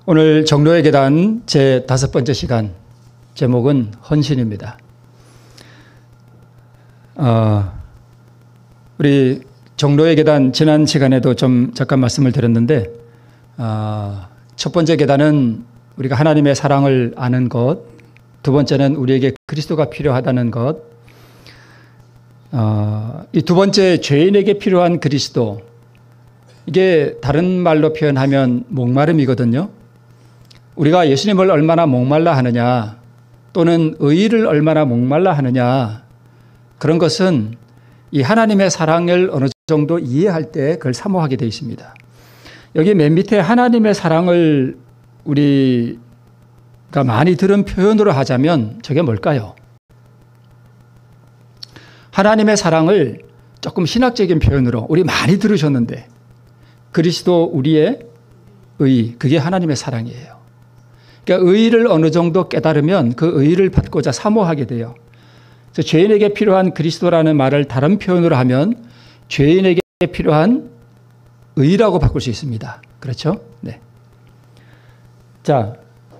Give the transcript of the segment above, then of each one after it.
오늘 정로의 계단 제 5번째 시간, 제목은 헌신입니다. 우리 정로의 계단 지난 시간에도 좀 잠깐 말씀을 드렸는데, 첫 번째 계단은 우리가 하나님의 사랑을 아는 것, 두 번째는 우리에게 그리스도가 필요하다는 것, 이 두 번째 죄인에게 필요한 그리스도, 이게 다른 말로 표현하면 목마름이거든요. 우리가 예수님을 얼마나 목말라 하느냐, 또는 의의를 얼마나 목말라 하느냐, 그런 것은 이 하나님의 사랑을 어느 정도 이해할 때 그걸 사모하게 되어 있습니다. 여기 맨 밑에 하나님의 사랑을 우리가 많이 들은 표현으로 하자면 저게 뭘까요? 하나님의 사랑을 조금 신학적인 표현으로 우리 많이 들으셨는데, 그리스도 우리의 의, 그게 하나님의 사랑이에요. 그러니까 의의를 어느 정도 깨달으면 그 의의를 받고자 사모하게 돼요. 그래서 죄인에게 필요한 그리스도라는 말을 다른 표현으로 하면 죄인에게 필요한 의의라고 바꿀 수 있습니다. 그렇죠? 네. 자,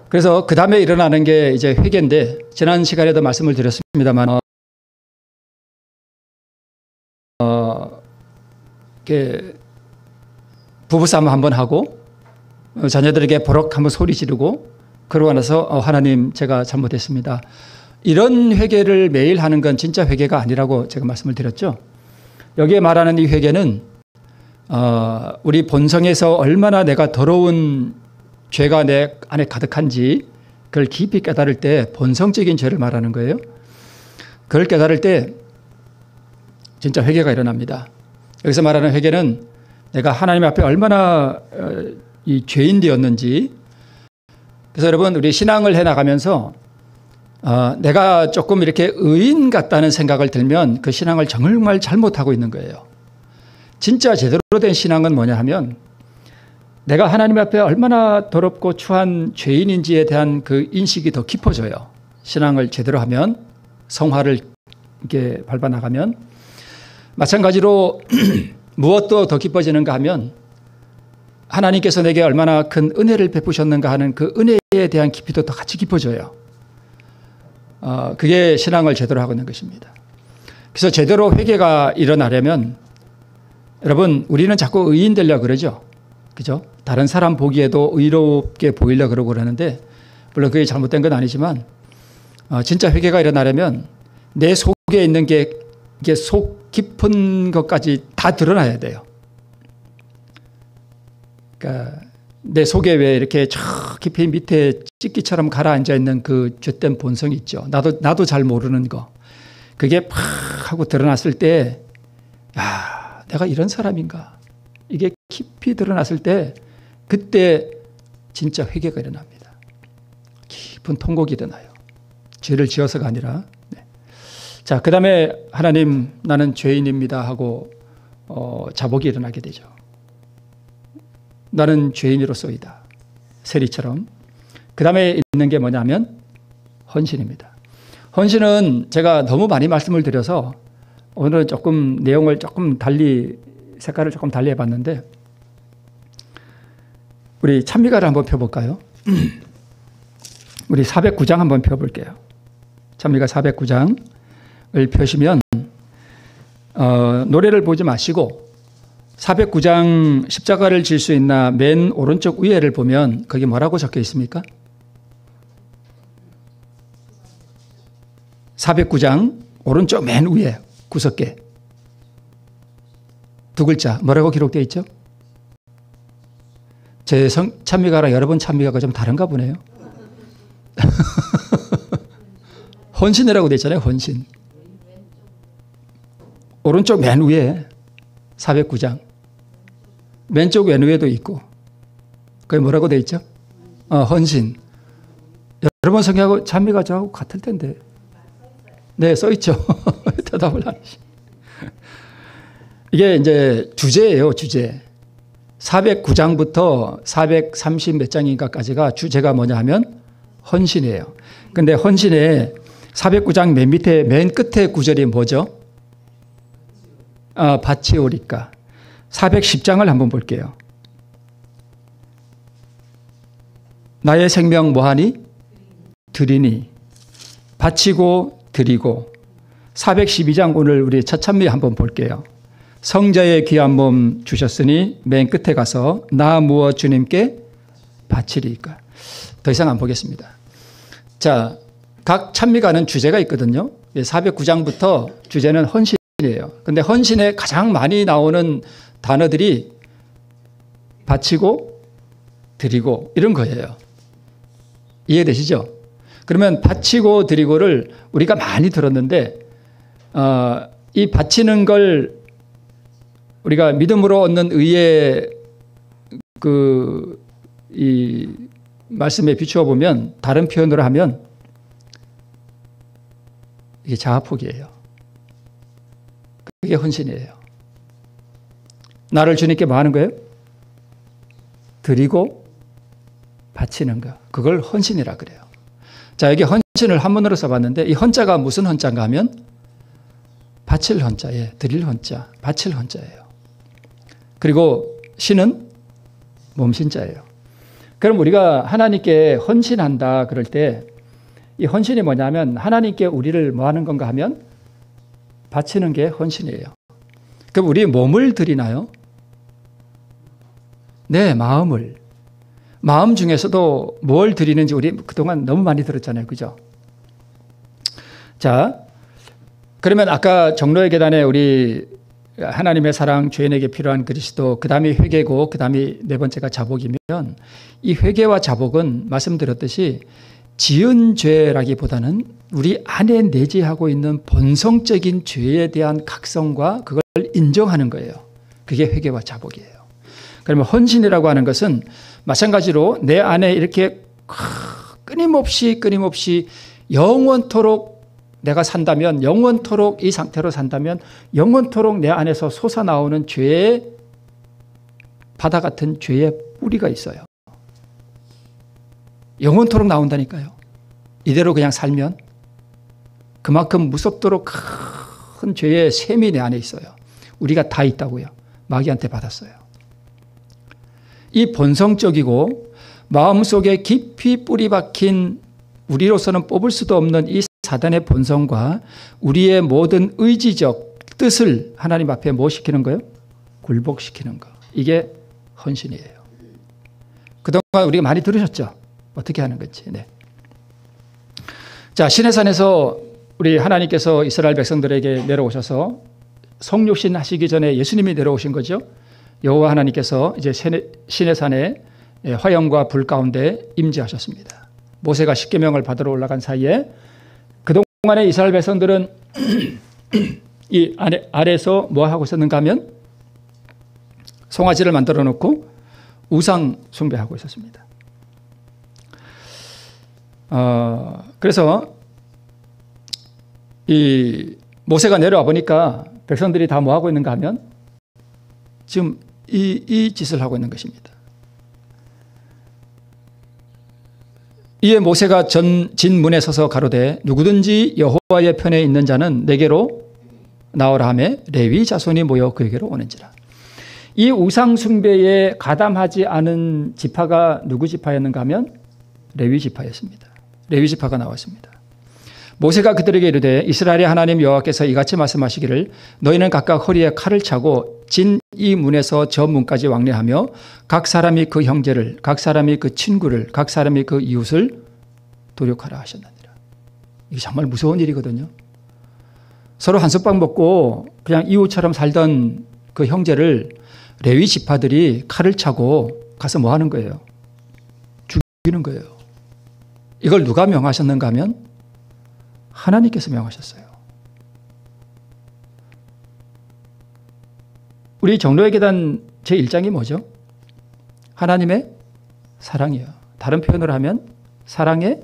그래서 그 다음에 일어나는 게 이제 회개인데, 지난 시간에도 말씀을 드렸습니다만, 부부싸움 한번 하고, 자녀들에게 버럭 한번 소리 지르고, 그러고 나서 하나님 제가 잘못했습니다. 이런 회개를 매일 하는 건 진짜 회개가 아니라고 제가 말씀을 드렸죠. 여기에 말하는 이 회개는 우리 본성에서 얼마나 내가 더러운 죄가 내 안에 가득한지 그걸 깊이 깨달을 때 본성적인 죄를 말하는 거예요. 그걸 깨달을 때 진짜 회개가 일어납니다. 여기서 말하는 회개는 내가 하나님 앞에 얼마나 이 죄인 되었는지. 그래서 여러분, 우리 신앙을 해나가면서 내가 조금 이렇게 의인 같다는 생각을 들면 그 신앙을 정말 잘못하고 있는 거예요. 진짜 제대로 된 신앙은 뭐냐 하면, 내가 하나님 앞에 얼마나 더럽고 추한 죄인인지에 대한 그 인식이 더 깊어져요. 신앙을 제대로 하면, 성화를 이렇게 밟아나가면. 마찬가지로 무엇도 더 깊어지는가 하면, 하나님께서 내게 얼마나 큰 은혜를 베푸셨는가 하는 그 은혜에 대한 깊이도 더 같이 깊어져요. 그게 신앙을 제대로 하고 있는 것입니다. 그래서 제대로 회개가 일어나려면, 여러분, 우리는 자꾸 의인 되려고 그러죠. 그죠? 다른 사람 보기에도 의롭게 보이려고 그러고 그러는데, 물론 그게 잘못된 건 아니지만, 진짜 회개가 일어나려면 내 속에 있는 게 이게 속 깊은 것까지 다 드러나야 돼요. 그러니까 내 속에 왜 이렇게 저 깊이 밑에 찌끼처럼 가라앉아 있는 그 죄된 본성이 있죠. 나도 잘 모르는 거. 그게 팍 하고 드러났을 때, 야, 내가 이런 사람인가. 이게 깊이 드러났을 때, 그때 진짜 회개가 일어납니다. 깊은 통곡이 일어나요. 죄를 지어서가 아니라. 네. 자, 그 다음에 하나님, 나는 죄인입니다 하고 자복이 일어나게 되죠. 나는 죄인으로서이다. 세리처럼. 그 다음에 있는 게 뭐냐면 헌신입니다. 헌신은 제가 너무 많이 말씀을 드려서 오늘은 조금 내용을 조금 달리, 색깔을 조금 달리 해봤는데, 우리 찬미가를 한번 펴볼까요? 우리 409장 한번 펴볼게요. 찬미가 409장을 펴시면 노래를 보지 마시고 409장 십자가를 질 수 있나 맨 오른쪽 위에를 보면 거기 뭐라고 적혀 있습니까? 409장 오른쪽 맨 위에 구석에 두 글자 뭐라고 기록되어 있죠? 제 찬미가랑 여러분 찬미가가 좀 다른가 보네요. 헌신이라고 되어 있잖아요. 헌신. 오른쪽 맨 위에 409장. 왼쪽 왼 위에도 있고. 그게 뭐라고 되어 있죠? 헌신. 여러분 성경하고 찬미가 저하고 같을 텐데. 네, 써 있죠. 대답을 안 하시. 이게 이제 주제예요, 주제. 409장부터 430 몇 장인가까지가 주제가 뭐냐 하면 헌신이에요. 근데 헌신에 409장 맨 밑에 맨 끝에 구절이 뭐죠? 밭이 오리까. 410장을 한번 볼게요. 나의 생명 뭐하니? 드리니. 바치고 드리고. 412장 오늘 우리 첫 찬미 한번 볼게요. 성자의 귀한 몸 주셨으니 맨 끝에 가서 나 무엇 주님께 바치리까. 더 이상 안 보겠습니다. 자, 각 찬미가는 주제가 있거든요. 409장부터 주제는 헌신이에요. 근데 헌신에 가장 많이 나오는 단어들이 바치고 드리고 이런 거예요. 이해되시죠? 그러면 바치고 드리고를 우리가 많이 들었는데 이 바치는 걸 우리가 믿음으로 얻는 의의 이 말씀에 비추어 보면 다른 표현으로 하면 이게 자아포기예요. 그게 헌신이에요. 나를 주님께 뭐 하는 거예요? 드리고 바치는 거. 그걸 헌신이라 그래요. 자, 여기 헌신을 한문으로 써봤는데 이 헌자가 무슨 헌자인가 하면 바칠 헌자예요. 드릴 헌자, 바칠 헌자예요. 그리고 신은 몸신자예요. 그럼 우리가 하나님께 헌신한다 그럴 때 이 헌신이 뭐냐면 하나님께 우리를 뭐 하는 건가 하면 바치는 게 헌신이에요. 그럼 우리 몸을 드리나요? 네, 마음을. 마음 중에서도 뭘 드리는지 우리 그동안 너무 많이 들었잖아요. 그죠? 자, 그러면 아까 정로의 계단에 우리 하나님의 사랑, 죄인에게 필요한 그리스도, 그 다음이 회개고, 그 다음이 네 번째가 자복이면 이 회개와 자복은 말씀드렸듯이 지은 죄라기보다는 우리 안에 내재하고 있는 본성적인 죄에 대한 각성과 그걸 인정하는 거예요. 그게 회개와 자복이에요. 그러면 헌신이라고 하는 것은 마찬가지로 내 안에 이렇게 끊임없이 영원토록 내가 산다면, 영원토록 이 상태로 산다면 영원토록 내 안에서 솟아나오는 죄의 바다 같은 죄의 뿌리가 있어요. 영원토록 나온다니까요. 이대로 그냥 살면 그만큼 무섭도록 큰 죄의 셈이 내 안에 있어요. 우리가 다 있다고요. 마귀한테 받았어요. 이 본성적이고 마음속에 깊이 뿌리 박힌 우리로서는 뽑을 수도 없는 이 사단의 본성과 우리의 모든 의지적 뜻을 하나님 앞에 뭐 시키는 거예요? 굴복시키는 거. 이게 헌신이에요. 그동안 우리가 많이 들으셨죠? 어떻게 하는 건지. 네. 자, 시내산에서 우리 하나님께서 이스라엘 백성들에게 내려오셔서 성육신 하시기 전에 예수님이 내려오신 거죠. 여호와 하나님께서 이제 시내산에 화염과 불 가운데 임재하셨습니다. 모세가 십계명을 받으러 올라간 사이에 그동안에 이스라엘 백성들은 이 아래에서 뭐 하고 있었는가 하면 송아지를 만들어 놓고 우상 숭배하고 있었습니다. 그래서 이 모세가 내려와 보니까 백성들이 다 뭐 하고 있는가 하면 지금 이 짓을 하고 있는 것입니다. 이에 모세가 진문에 서서 가로되 누구든지 여호와의 편에 있는 자는 내게로 나오라 하매 레위 자손이 모여 그에게로 오는지라. 이 우상 숭배에 가담하지 않은 지파가 누구 지파였는가 하면 레위 지파였습니다. 레위 지파가 나왔습니다. 모세가 그들에게 이르되 이스라엘의 하나님 여호와께서 이같이 말씀하시기를 너희는 각각 허리에 칼을 차고 진 이 문에서 저 문까지 왕래하며 각 사람이 그 형제를, 각 사람이 그 친구를, 각 사람이 그 이웃을 도륙하라 하셨느니라. 이게 정말 무서운 일이거든요. 서로 한솥밥 먹고 그냥 이웃처럼 살던 그 형제를 레위 지파들이 칼을 차고 가서 뭐 하는 거예요? 죽이는 거예요. 이걸 누가 명하셨는가 하면 하나님께서 명하셨어요. 우리 정로의 계단 제1장이 뭐죠? 하나님의 사랑이에요. 다른 표현으로 하면 사랑의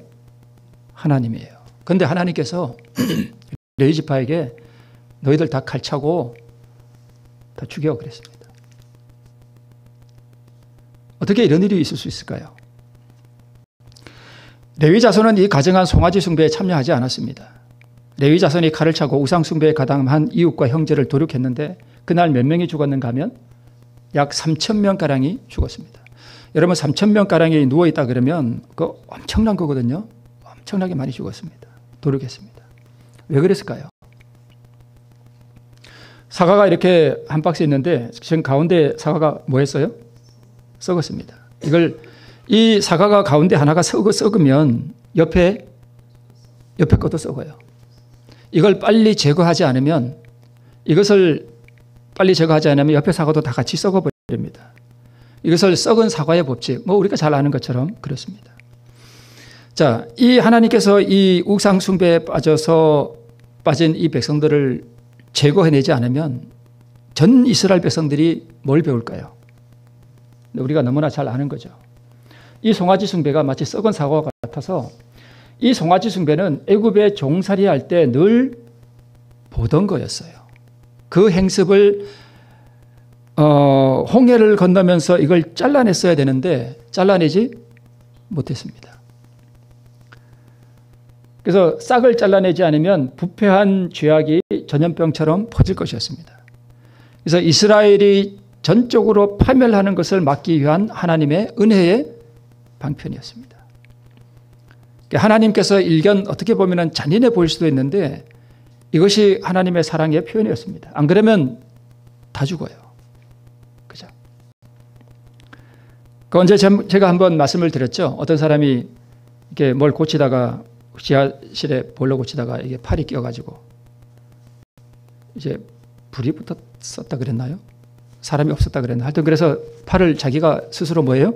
하나님이에요. 그런데 하나님께서 레위 지파에게 너희들 다 칼차고 다 죽여 그랬습니다. 어떻게 이런 일이 있을 수 있을까요? 레위 자손은 이 가증한 송아지 숭배에 참여하지 않았습니다. 레위 자손이 칼을 차고 우상 숭배에 가담한 이웃과 형제를 도륙했는데 그날 몇 명이 죽었는가 하면 약 3,000명가량이 죽었습니다. 여러분 3,000명가량이 누워있다 그러면 그거 엄청난 거거든요. 엄청나게 많이 죽었습니다. 도륙했습니다. 왜 그랬을까요? 사과가 이렇게 한 박스 있는데 지금 가운데 사과가 뭐 했어요? 썩었습니다. 이 사과가 가운데 하나가 썩으면 옆에 것도 썩어요. 이걸 빨리 제거하지 않으면 옆에 사과도 다 같이 썩어버립니다. 이것을 썩은 사과의 법칙, 우리가 잘 아는 것처럼 그렇습니다. 자, 이 하나님께서 이 우상 숭배에 빠진 이 백성들을 제거해내지 않으면 전 이스라엘 백성들이 뭘 배울까요? 우리가 너무나 잘 아는 거죠. 이 송아지 숭배가 마치 썩은 사과와 같아서 이 송아지 숭배는 애굽에 종살이 할 때 늘 보던 거였어요. 그 행습을 홍해를 건너면서 이걸 잘라냈어야 되는데 잘라내지 못했습니다. 그래서 싹을 잘라내지 않으면 부패한 죄악이 전염병처럼 퍼질 것이었습니다. 그래서 이스라엘이 전적으로 파멸하는 것을 막기 위한 하나님의 은혜의 방편이었습니다. 하나님께서 일견 어떻게 보면 잔인해 보일 수도 있는데 이것이 하나님의 사랑의 표현이었습니다. 안 그러면 다 죽어요. 그죠? 언제 제가 한번 말씀을 드렸죠. 어떤 사람이 이렇게 뭘 고치다가 지하실에 보일러 고치다가 이게 팔이 끼어가지고 이제 불이 붙었었다 그랬나요? 사람이 없었다 그랬나? 하여튼 그래서 팔을 자기가 스스로 뭐예요?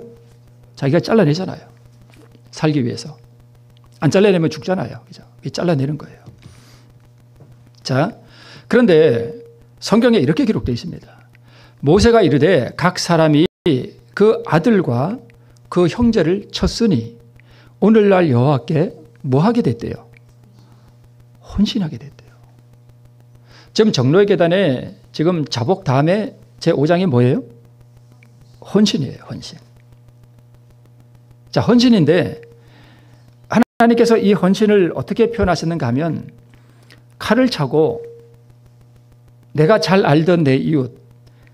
자기가 잘라내잖아요. 살기 위해서. 안 잘라내면 죽잖아요. 그죠? 잘라내는 거예요. 자, 그런데 성경에 이렇게 기록되어 있습니다. 모세가 이르되 각 사람이 그 아들과 그 형제를 쳤으니 오늘날 여호와께 뭐 하게 됐대요? 헌신하게 됐대요. 지금 정로의 계단에 지금 자복 다음에 제5장이 뭐예요? 헌신이에요. 헌신. 자, 헌신인데 하나님께서 이 헌신을 어떻게 표현하셨는가 하면 칼을 차고 내가 잘 알던 내 이웃,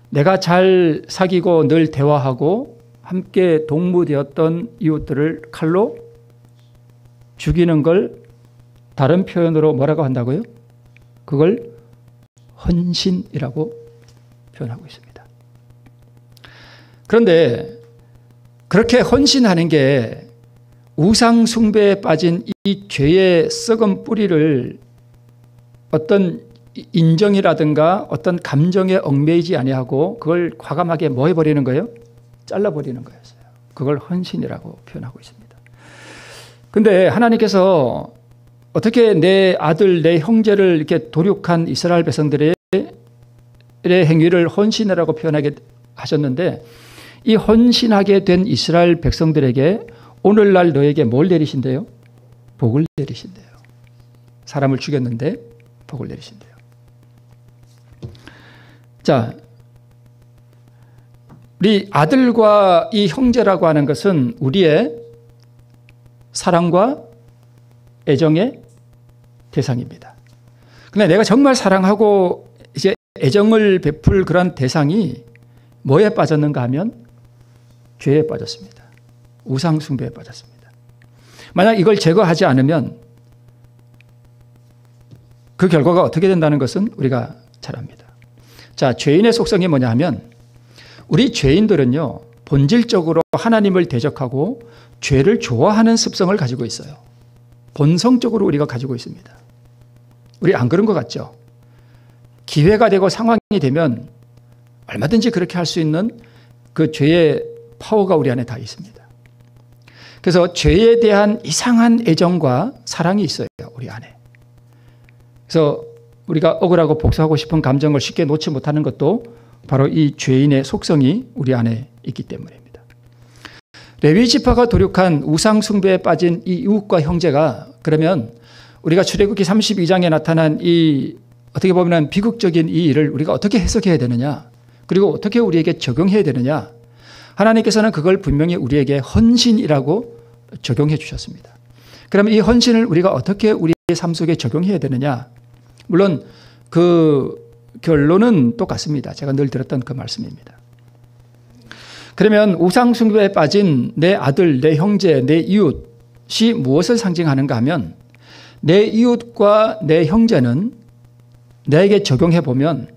내가 잘 사귀고 늘 대화하고 함께 동무되었던 이웃들을 칼로 죽이는 걸 다른 표현으로 뭐라고 한다고요? 그걸 헌신이라고 표현하고 있습니다. 그런데 그렇게 헌신하는 게 우상 숭배에 빠진 이 죄의 썩은 뿌리를 어떤 인정이라든가 어떤 감정에 얽매이지 아니하고 그걸 과감하게 뭐 해버리는 거예요? 잘라버리는 거였어요. 그걸 헌신이라고 표현하고 있습니다. 근데 하나님께서 어떻게 내 아들, 내 형제를 이렇게 도륙한 이스라엘 백성들의 행위를 헌신이라고 표현하게 하셨는데 이 헌신하게 된 이스라엘 백성들에게 오늘날 너에게 뭘 내리신대요? 복을 내리신대요. 사람을 죽였는데 복을 내리신대요. 자, 우리 아들과 이 형제라고 하는 것은 우리의 사랑과 애정의 대상입니다. 그런데 내가 정말 사랑하고 이제 애정을 베풀 그런 대상이 뭐에 빠졌는가 하면 죄에 빠졌습니다. 우상 숭배에 빠졌습니다. 만약 이걸 제거하지 않으면 그 결과가 어떻게 된다는 것은 우리가 잘 압니다. 자, 죄인의 속성이 뭐냐 하면 우리 죄인들은요, 본질적으로 하나님을 대적하고 죄를 좋아하는 습성을 가지고 있어요. 본성적으로 우리가 가지고 있습니다. 우리 안 그런 것 같죠? 기회가 되고 상황이 되면 얼마든지 그렇게 할 수 있는 그 죄의 파워가 우리 안에 다 있습니다. 그래서 죄에 대한 이상한 애정과 사랑이 있어요, 우리 안에. 그래서 우리가 억울하고 복수하고 싶은 감정을 쉽게 놓지 못하는 것도 바로 이 죄인의 속성이 우리 안에 있기 때문입니다. 레위 지파가 도륙한 우상 숭배에 빠진 이 이웃과 형제가 그러면 우리가 출애굽기 32장에 나타난 이 어떻게 보면 비극적인 이 일을 우리가 어떻게 해석해야 되느냐, 그리고 어떻게 우리에게 적용해야 되느냐, 하나님께서는 그걸 분명히 우리에게 헌신이라고 적용해 주셨습니다. 그러면 이 헌신을 우리가 어떻게 우리의 삶 속에 적용해야 되느냐, 물론 그 결론은 똑같습니다. 제가 늘 들었던 그 말씀입니다. 그러면 우상숭배에 빠진 내 아들, 내 형제, 내 이웃이 무엇을 상징하는가 하면 내 이웃과 내 형제는 내게 적용해 보면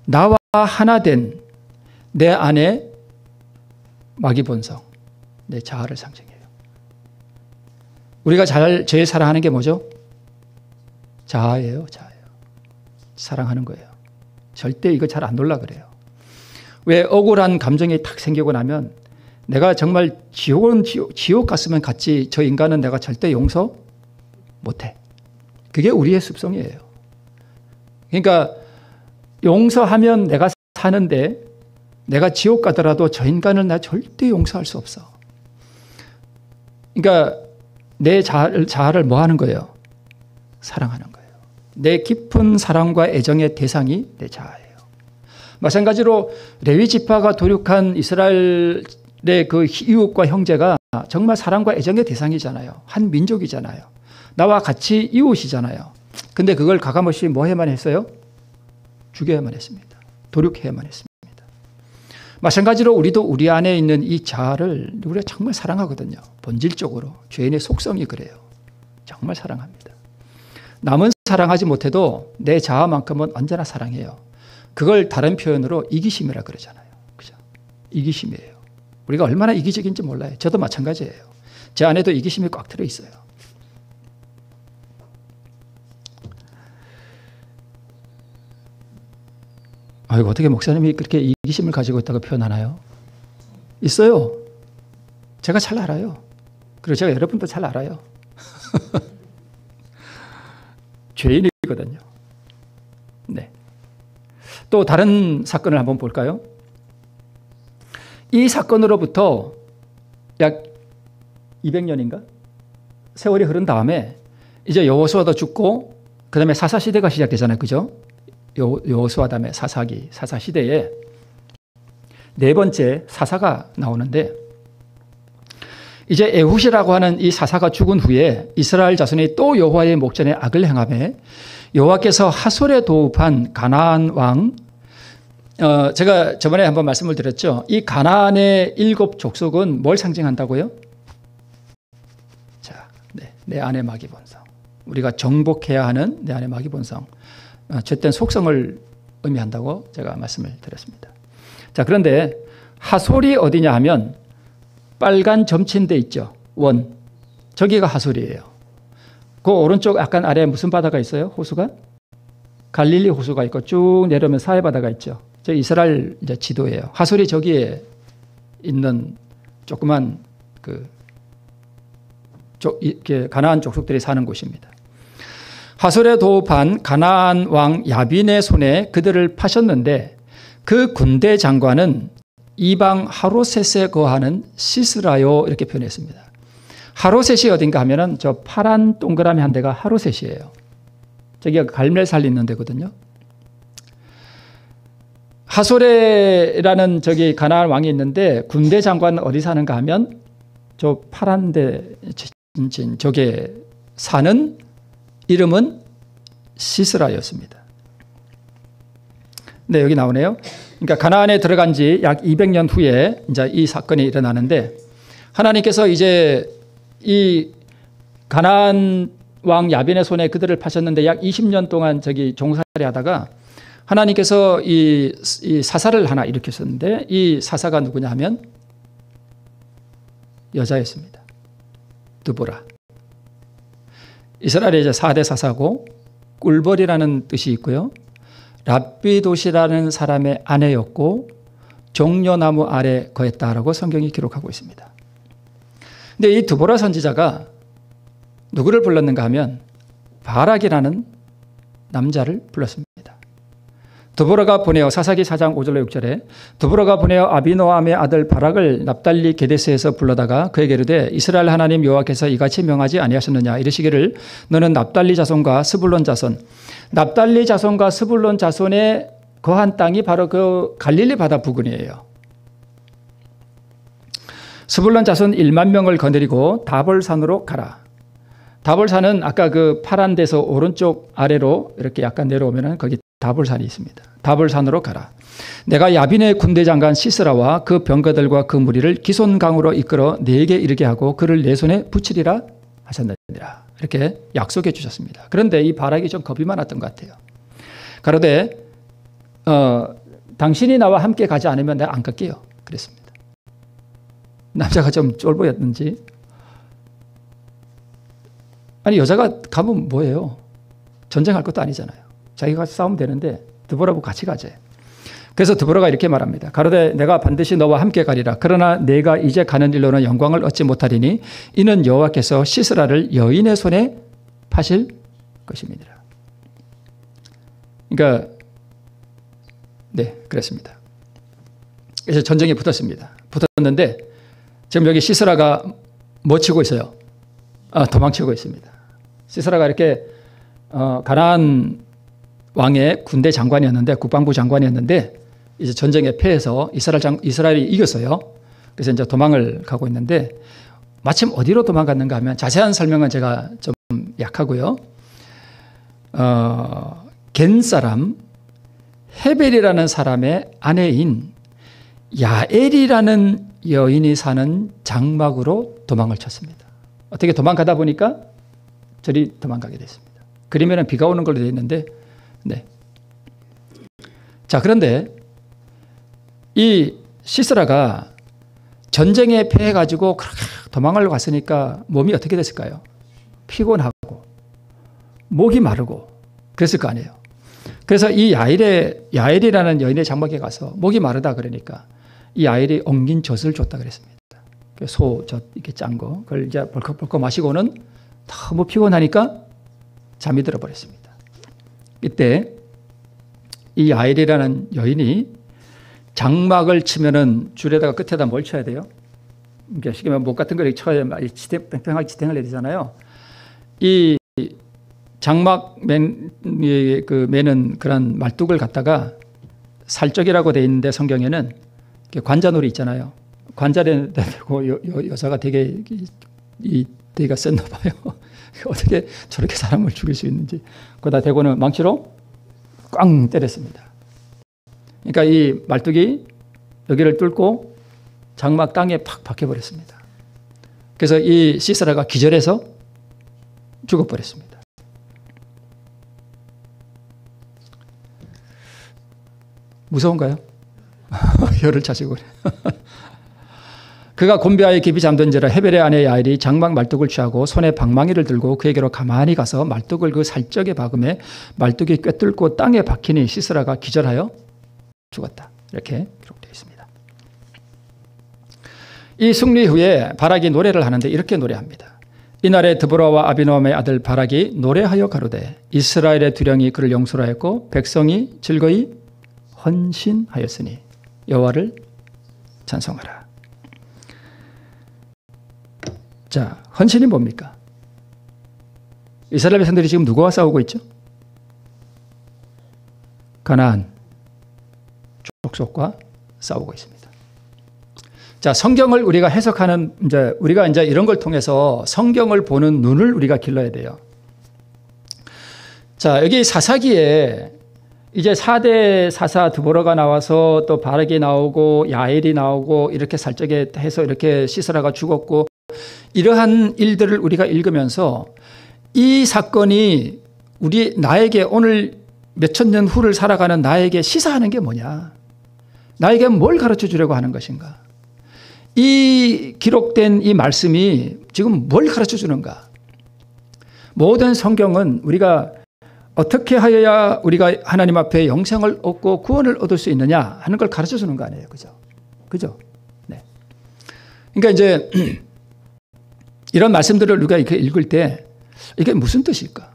나와 하나 된 내 안에 마귀본성, 내 자아를 상징해요. 우리가 제일 사랑하는 게 뭐죠? 자아예요, 자아예요. 사랑하는 거예요. 절대 이거 잘 안 놀라 그래요. 왜 억울한 감정이 탁 생기고 나면 내가 정말 지옥 갔으면 갔지 저 인간은 내가 절대 용서 못해. 그게 우리의 습성이에요. 그러니까 용서하면 내가 사는데 내가 지옥 가더라도 저 인간을 나 절대 용서할 수 없어. 그러니까 내 자아를 뭐 하는 거예요? 사랑하는 거예요. 내 깊은 사랑과 애정의 대상이 내 자아예요. 마찬가지로 레위 지파가 도륙한 이스라엘의 그 이웃과 형제가 정말 사랑과 애정의 대상이잖아요. 한 민족이잖아요. 나와 같이 이웃이잖아요. 근데 그걸 가감없이 뭐 해야만 했어요? 죽여야만 했습니다. 도륙해야만 했습니다. 마찬가지로 우리도 우리 안에 있는 이 자아를 우리가 정말 사랑하거든요. 본질적으로 죄인의 속성이 그래요. 정말 사랑합니다. 남은 사랑하지 못해도 내 자아만큼은 언제나 사랑해요. 그걸 다른 표현으로 이기심이라 그러잖아요. 그죠? 이기심이에요. 우리가 얼마나 이기적인지 몰라요. 저도 마찬가지예요. 제 안에도 이기심이 꽉 들어 있어요. 아이고, 어떻게 목사님이 그렇게 이기심을 가지고 있다고 표현하나요? 있어요. 제가 잘 알아요. 그리고 제가 여러분도 잘 알아요. 죄인이거든요. 네. 또 다른 사건을 한번 볼까요? 이 사건으로부터 약 200년인가? 세월이 흐른 다음에 이제 여호수아도 죽고 그 다음에 사사시대가 시작되잖아요. 그죠? 여호수아 다음에 사사시대에 네 번째 사사가 나오는데 이제 에훗이라고 하는 이 사사가 죽은 후에 이스라엘 자손이 또 여호와의 목전에 악을 행하며 여호와께서 하솔에 도읍한 가나안 왕 제가 저번에 한번 말씀을 드렸죠. 이 가나안의 7 족속은 뭘 상징한다고요? 자, 내 안의 마귀본성. 우리가 정복해야 하는 내 안의 마귀본성. 죄된 속성을 의미한다고 제가 말씀을 드렸습니다. 자, 그런데 하솔이 어디냐 하면 빨간 점친 데 있죠. 원. 저기가 하솔이에요. 그 오른쪽 약간 아래에 무슨 바다가 있어요? 호수가? 갈릴리 호수가 있고 쭉 내려오면 사해 바다가 있죠. 저 이스라엘 이제 지도예요. 하솔이 저기에 있는 조그만 가나안 족속들이 사는 곳입니다. 하솔에 도읍한 가나안 왕 야빈의 손에 그들을 파셨는데 그 군대 장관은 이방 하로셋에 거하는 시스라요 이렇게 표현했습니다. 하로셋이 어딘가 하면은 저 파란 동그라미 한 데가 하로셋이에요. 저기가 갈멜살 있는 데거든요. 하솔에라는 저기 가나안 왕이 있는데 군대 장관은 어디 사는가 하면 저 파란 데 저게 사는 이름은 시스라였습니다. 네, 여기 나오네요. 그러니까 가나안에 들어간 지 약 200년 후에 이제 이 사건이 일어나는데 하나님께서 이제 이 가나안 왕 야빈의 손에 그들을 파셨는데 약 20년 동안 저기 종살이 하다가 하나님께서 이 사사를 하나 일으켰었는데 이 사사가 누구냐 하면 여자였습니다. 드보라. 이스라엘의 이제 4대 사사고 꿀벌이라는 뜻이 있고요. 랍비도시라는 사람의 아내였고 종려나무 아래 거했다라고 성경이 기록하고 있습니다. 근데 이 드보라 선지자가 누구를 불렀는가 하면 바락이라는 남자를 불렀습니다. 드보라가 보내어 사사기 4장 5절로 6절에 드보라가 보내어 아비노함의 아들 바락을 납달리 게데스에서 불러다가 그에게 이르되 이스라엘 하나님 여호와께서 이같이 명하지 아니하셨느냐 이르시기를 너는 납달리 자손과 스불론 자손 납달리 자손과 스불론 자손의 거한 땅이 바로 그 갈릴리 바다 부근이에요. 스불론 자손 1만 명을 거느리고 다볼산으로 가라. 다볼산은 아까 그 파란 데서 오른쪽 아래로 이렇게 약간 내려오면은 거기 다볼산이 있습니다. 다볼산으로 가라. 내가 야빈의 군대 장관 시스라와 그 병거들과 그 무리를 기손강으로 이끌어 내게 이르게 하고 그를 내 손에 붙이리라 하셨느니라. 이렇게 약속해 주셨습니다. 그런데 이 바락이 좀 겁이 많았던 것 같아요. 가로되 당신이 나와 함께 가지 않으면 내가 안 갈게요. 그랬습니다. 남자가 좀 쫄보였는지, 아니 여자가 가면 뭐예요? 전쟁할 것도 아니잖아요. 자기가 같이 싸우면 되는데 드보라하고 같이 가재. 그래서 드보라가 이렇게 말합니다. 가로되 내가 반드시 너와 함께 가리라. 그러나 내가 이제 가는 일로는 영광을 얻지 못하리니 이는 여호와께서 시스라를 여인의 손에 파실 것입니다. 그러니까 네, 그렇습니다. 그래서 전쟁이 붙었습니다. 붙었는데 지금 여기 시스라가 뭐 치고 있어요? 도망치고 있습니다. 시스라가 이렇게 가나안 왕의 군대 장관이었는데, 국방부 장관이었는데 이제 전쟁에 패해서 이스라엘이 이겼어요. 그래서 이제 도망을 가고 있는데 마침 어디로 도망갔는가 하면 자세한 설명은 제가 좀 약하고요. 겐 사람 헤벨이라는 사람의 아내인 야엘이라는 여인이 사는 장막으로 도망을 쳤습니다. 어떻게 도망가다 보니까 저리 도망가게 됐습니다. 그러면 비가 오는 걸로 되어 있는데, 네. 자, 그런데 이 시스라가 전쟁에 패해가지고 그렇게 도망을 갔으니까 몸이 어떻게 됐을까요? 피곤하고 목이 마르고 그랬을 거 아니에요. 그래서 이 야엘이라는 여인의 장막에 가서 목이 마르다 그러니까 이 야엘이 엉긴 젖을 줬다 그랬습니다. 소젖 이렇게 짠 거, 그걸 이제 벌컥벌컥 마시고는 너무 피곤하니까 잠이 들어버렸습니다. 이때 이 야엘이라는 여인이 장막을 치면은 줄에다가 끝에다 뭘 쳐야 돼요? 이렇게 쉽게 말하면 목 같은 걸 쳐야 팽팽하게 지탱을 해야 되잖아요. 이 장막 매는 그런 말뚝을 갖다가 살적이라고 돼 있는데 성경에는 관자놀이 있잖아요. 관자를 대고 여자가 되게 되게 셌나 봐요. 어떻게 저렇게 사람을 죽일 수 있는지. 거기다 대고는 망치로 꽝 때렸습니다. 그러니까 이 말뚝이 여기를 뚫고 장막 땅에 팍 박혀버렸습니다. 그래서 이 시스라가 기절해서 죽어버렸습니다. 무서운가요? 혀를 차시고 그가 곤비하에 깊이 잠든지라 헤벨의 아내 야엘이 장막 말뚝을 취하고 손에 방망이를 들고 그에게로 가만히 가서 말뚝을 그 살적에 박음에 말뚝이 꿰뚫고 땅에 박히니 시스라가 기절하여 죽었다. 이렇게 기록되어 있습니다. 이 승리 후에 바락이 노래를 하는데 이렇게 노래합니다. 이날에 드보라와 아비노함의 아들 바락이 노래하여 가로되 이스라엘의 두령이 그를 용서하였고 백성이 즐거이 헌신하였으니 여호와를 찬송하라. 자, 헌신이 뭡니까? 이스라엘 백성들이 지금 누구와 싸우고 있죠? 가나안 족속과 싸우고 있습니다. 자, 성경을 우리가 해석하는 우리가 이제 이런 걸 통해서 성경을 보는 눈을 우리가 길러야 돼요. 자, 여기 사사기에 이제 4대 사사 드보라가 나와서 또 바락이 나오고 야엘이 나오고 이렇게 살적에 해서 이렇게 시스라가 죽었고 이러한 일들을 우리가 읽으면서 이 사건이 나에게 오늘 몇천 년 후를 살아가는 나에게 시사하는 게 뭐냐? 나에게 뭘 가르쳐 주려고 하는 것인가? 이 기록된 이 말씀이 지금 뭘 가르쳐 주는가? 모든 성경은 우리가 어떻게 하여야 우리가 하나님 앞에 영생을 얻고 구원을 얻을 수 있느냐 하는 걸 가르쳐 주는 거 아니에요. 그죠? 그죠? 네. 그러니까 이제 이런 말씀들을 우리가 이렇게 읽을 때 이게 무슨 뜻일까?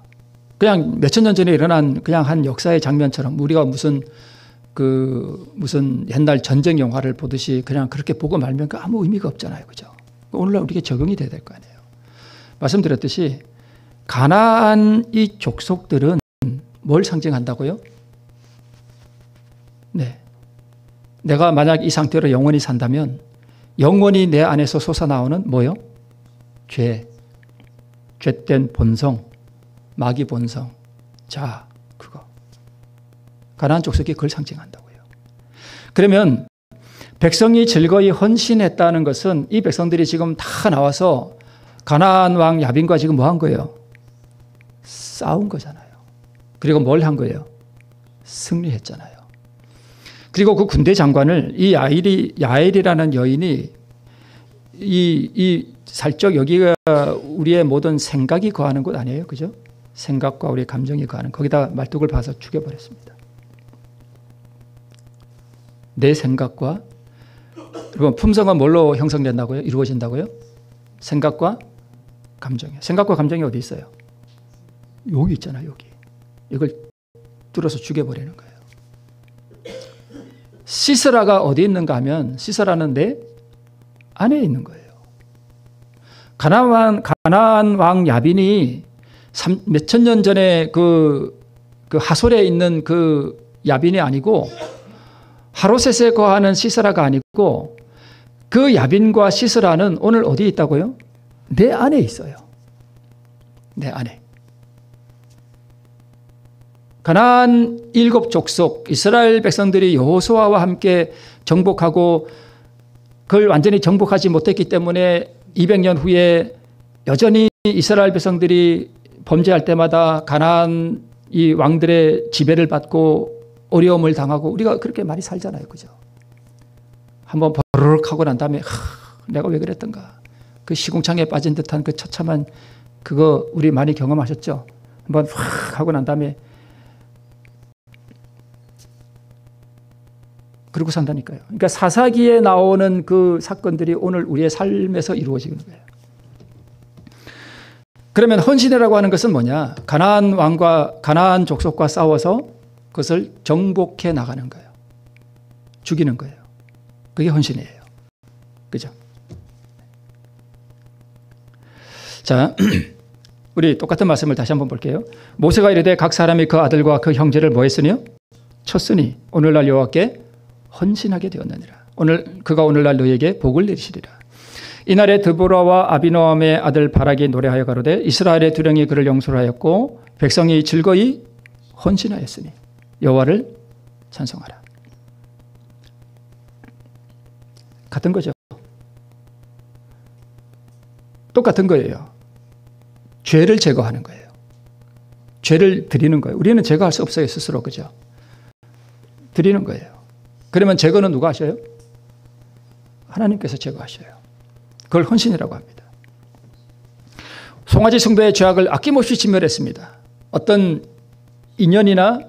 그냥 몇천 년 전에 일어난 그냥 한 역사의 장면처럼 우리가 무슨 옛날 전쟁 영화를 보듯이 그냥 그렇게 보고 말면 아무 의미가 없잖아요. 그죠? 오늘날 우리에게 적용이 돼야 될 거 아니에요. 말씀드렸듯이 가나안 이 족속들은 뭘 상징한다고요? 네. 내가 만약 이 상태로 영원히 산다면 영원히 내 안에서 솟아나오는 뭐요? 죄된 본성, 마귀 본성. 자, 그거. 가나안 족속이 그걸 상징한다고요. 그러면 백성이 즐거이 헌신했다는 것은 이 백성들이 지금 다 나와서 가나안 왕 야빈과 지금 뭐 한 거예요? 싸운 거잖아요. 그리고 뭘 한 거예요? 승리했잖아요. 그리고 그 군대 장관을 이 야엘이라는 여인이 이 살짝 여기가 우리의 모든 생각이 거하는 곳 아니에요? 그죠? 생각과 우리의 감정이 거하는 거기다 말뚝을 봐서 죽여버렸습니다. 내 생각과 여러분 품성은 뭘로 형성된다고요? 이루어진다고요? 생각과 감정이에요. 생각과 감정이 어디 있어요? 여기 있잖아요. 여기. 이걸 뚫어서 죽여버리는 거예요. 시스라가 어디 있는가 하면 시스라는 내 안에 있는 거예요. 가나안 왕 야빈이 몇천 년 전에 그 하솔에 있는 그 야빈이 아니고 하로셋에 거하는 시스라가 아니고 그 야빈과 시스라는 오늘 어디에 있다고요? 내 안에 있어요. 내 안에. 가나안 7 족속 이스라엘 백성들이 여호수아와 함께 정복하고 그걸 완전히 정복하지 못했기 때문에 200년 후에 여전히 이스라엘 백성들이 범죄할 때마다 가나안 이 왕들의 지배를 받고 어려움을 당하고 우리가 그렇게 많이 살잖아요. 그죠? 한번 버르륵 하고 난 다음에 내가 왜 그랬던가. 그 시궁창에 빠진 듯한 그 처참한 그거 우리 많이 경험하셨죠? 한번 확 하고 난 다음에 그러고 산다니까요. 그러니까 사사기에 나오는 그 사건들이 오늘 우리의 삶에서 이루어지는 거예요. 그러면 헌신이라고 하는 것은 뭐냐? 가나안 왕과 가나안 족속과 싸워서 그것을 정복해 나가는 거예요. 죽이는 거예요. 그게 헌신이에요. 그죠? 자, 우리 똑같은 말씀을 다시 한번 볼게요. 모세가 이르되 각 사람이 그 아들과 그 형제를 뭐 했으니요? 쳤으니 오늘날 여호와께 헌신하게 되었느니라. 그가 오늘날 너에게 복을 내리시리라. 이날에 드보라와 아비노함의 아들 바락이 노래하여 가로되 이스라엘의 두령이 그를 영술하였고 백성이 즐거이 헌신하였으니 여호와를 찬송하라. 같은 거죠. 똑같은 거예요. 죄를 제거하는 거예요. 죄를 드리는 거예요. 우리는 제거할 수 없어요. 스스로. 그죠? 드리는 거예요. 그러면 제거는 누가 하셔요? 하나님께서 제거하셔요. 그걸 헌신이라고 합니다. 송아지 숭배의 죄악을 아낌없이 진멸했습니다. 어떤 인연이나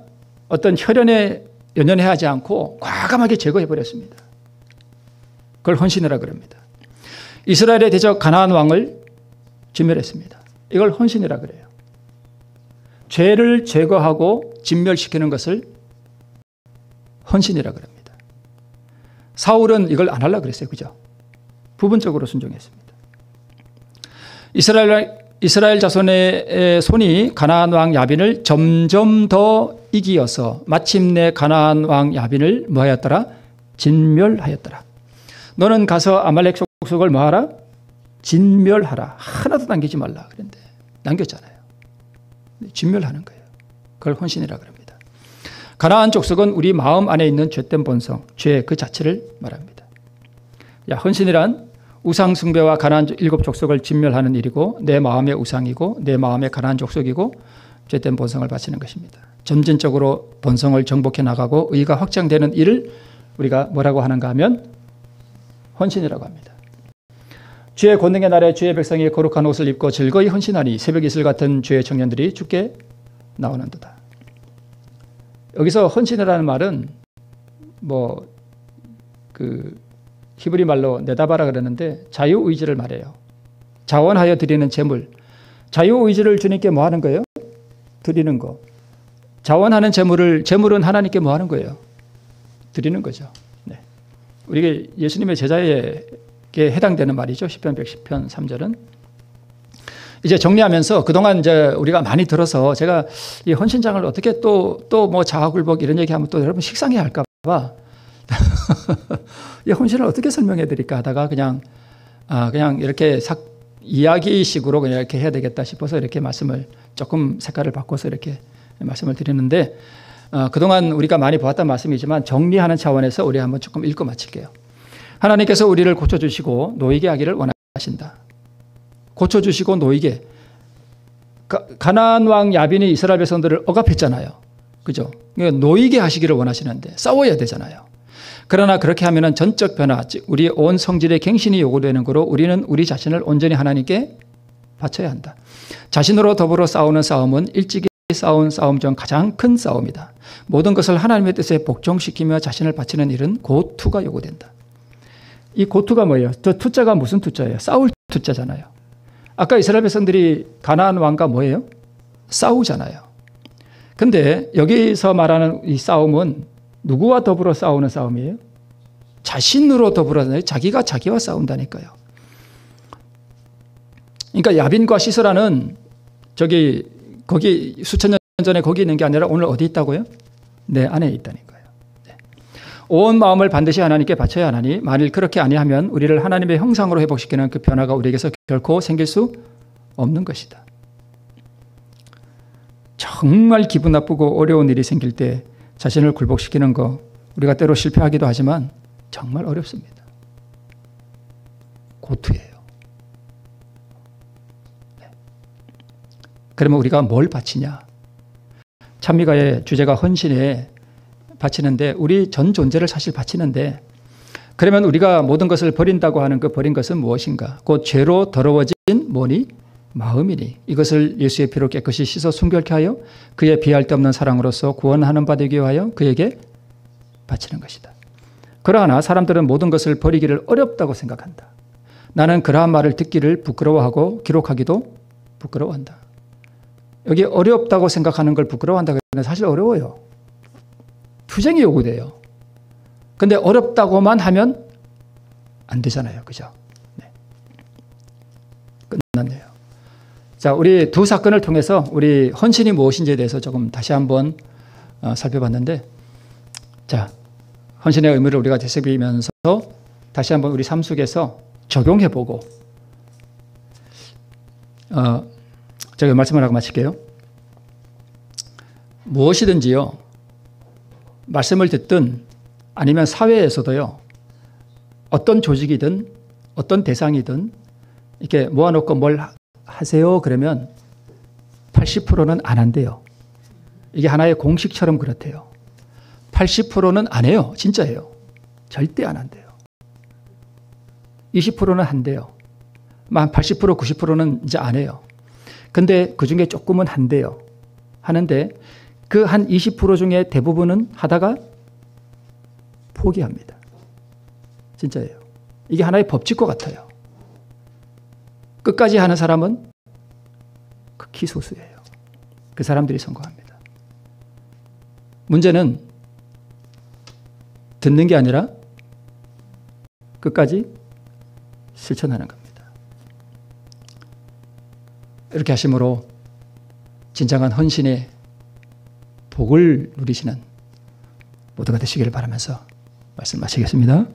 어떤 혈연에 연연해하지 않고 과감하게 제거해버렸습니다. 그걸 헌신이라고 합니다. 이스라엘의 대적 가나안 왕을 진멸했습니다. 이걸 헌신이라고 그래요. 죄를 제거하고 진멸시키는 것을 헌신이라고 합니다. 사울은 이걸 안 하려고 그랬어요. 그죠? 부분적으로 순종했습니다. 이스라엘 자손의 손이 가나안 왕 야빈을 점점 더 이기어서 마침내 가나안 왕 야빈을 뭐하였더라? 진멸하였더라. 너는 가서 아말렉 족속을 뭐하라? 진멸하라. 하나도 남기지 말라. 그런데 남겼잖아요. 진멸하는 거예요. 그걸 헌신이라고 합니다. 가나안 족속은 우리 마음 안에 있는 죄된 본성, 죄 그 자체를 말합니다. 헌신이란 우상 숭배와 가나안 7 족속을 진멸하는 일이고 내 마음의 우상이고 내 마음의 가나안 족속이고 죄된 본성을 바치는 것입니다. 점진적으로 본성을 정복해 나가고 의가 확장되는 일을 우리가 뭐라고 하는가 하면 헌신이라고 합니다. 주의 권능의 날에 주의 백성이 거룩한 옷을 입고 즐거이 헌신하니 새벽 이슬 같은 주의 청년들이 주께 나오는도다. 여기서 헌신이라는 말은 히브리 말로 내다바라 그러는데 자유의지를 말해요. 자원하여 드리는 제물. 자유의지를 주님께 뭐 하는 거예요? 드리는 거. 자원하는 제물은 하나님께 뭐 하는 거예요? 드리는 거죠. 네. 우리가 예수님의 제자에게 해당되는 말이죠. 시편 110편 3절은. 이제 정리하면서 그동안 이제 우리가 많이 들어서 제가 이 헌신장을 어떻게 또 뭐 자아굴복 이런 얘기하면 또 여러분 식상해 할까 봐 이 헌신을 어떻게 설명해 드릴까 하다가 그냥 이렇게 이야기식으로 그냥 이렇게 해야 되겠다 싶어서 이렇게 말씀을 조금 색깔을 바꿔서 이렇게 말씀을 드리는데 그동안 우리가 많이 보았던 말씀이지만 정리하는 차원에서 우리 한번 조금 읽고 마칠게요. 하나님께서 우리를 고쳐주시고 노이게 하기를 원하신다. 고쳐주시고 노이게. 가나안 왕 야빈이 이스라엘 백성들을 억압했잖아요. 그죠? 노이게 하시기를 원하시는데 싸워야 되잖아요. 그러나 그렇게 하면은 전적 변화, 즉 우리의 온 성질의 갱신이 요구되는 거로 우리는 우리 자신을 온전히 하나님께 바쳐야 한다. 자신으로 더불어 싸우는 싸움은 일찍이 싸운 싸움 중 가장 큰 싸움이다. 모든 것을 하나님의 뜻에 복종시키며 자신을 바치는 일은 고투가 요구된다. 이 고투가 뭐예요? 저 투자가 무슨 투자예요? 싸울 투자잖아요. 아까 이스라엘 백성들이 가나안 왕과 뭐예요? 싸우잖아요. 근데 여기서 말하는 이 싸움은 누구와 더불어 싸우는 싸움이에요? 자신으로 더불어, 자기가 자기와 싸운다니까요. 그러니까 야빈과 시스라는 거기 수천 년 전에 거기 있는 게 아니라 오늘 어디 있다고요? 내 안에 있다는 거예요. 네. 온 마음을 반드시 하나님께 바쳐야 하나니 만일 그렇게 아니하면 우리를 하나님의 형상으로 회복시키는 그 변화가 우리에게서 결코 생길 수 없는 것이다. 정말 기분 나쁘고 어려운 일이 생길 때 자신을 굴복시키는 거 우리가 때로 실패하기도 하지만 정말 어렵습니다. 고투예요. 네. 그러면 우리가 뭘 바치냐? 찬미가의 주제가 헌신에 바치는데 우리 전 존재를 사실 바치는데 그러면 우리가 모든 것을 버린다고 하는 그 버린 것은 무엇인가? 곧 죄로 더러워진 뭐니? 마음이니 이것을 예수의 피로 깨끗이 씻어 순결케 하여 그의 비할 데 없는 사랑으로서 구원하는 바 되기 위하여 그에게 바치는 것이다. 그러나 사람들은 모든 것을 버리기를 어렵다고 생각한다. 나는 그러한 말을 듣기를 부끄러워하고 기록하기도 부끄러워한다. 여기 어렵다고 생각하는 걸 부끄러워한다. 사실 어려워요. 투쟁이 요구돼요. 근데 어렵다고만 하면 안 되잖아요. 그죠? 네. 끝났네요. 자, 우리 두 사건을 통해서 우리 헌신이 무엇인지에 대해서 조금 다시 한번 살펴봤는데, 자, 헌신의 의미를 우리가 되새기면서 다시 한번 우리 삶 속에서 적용해보고, 제가 말씀을 하고 마칠게요. 무엇이든지요, 말씀을 듣든 아니면 사회에서도요, 어떤 조직이든 어떤 대상이든 이렇게 모아놓고 뭘 하세요 그러면 80%는 안 한대요. 이게 하나의 공식처럼 그렇대요. 80%는 안 해요. 진짜예요. 절대 안 한대요. 20%는 한대요. 한 80%, 90%는 이제 안 해요. 근데 그 중에 조금은 한대요. 하는데 그 한 20% 중에 대부분은 하다가 포기합니다. 진짜예요. 이게 하나의 법칙과 같아요. 끝까지 하는 사람은 극히 소수예요. 그 사람들이 성공합니다. 문제는 듣는 게 아니라 끝까지 실천하는 겁니다. 이렇게 하심으로 진정한 헌신의 복을 누리시는 모두가 되시기를 바라면서 말씀 마치겠습니다.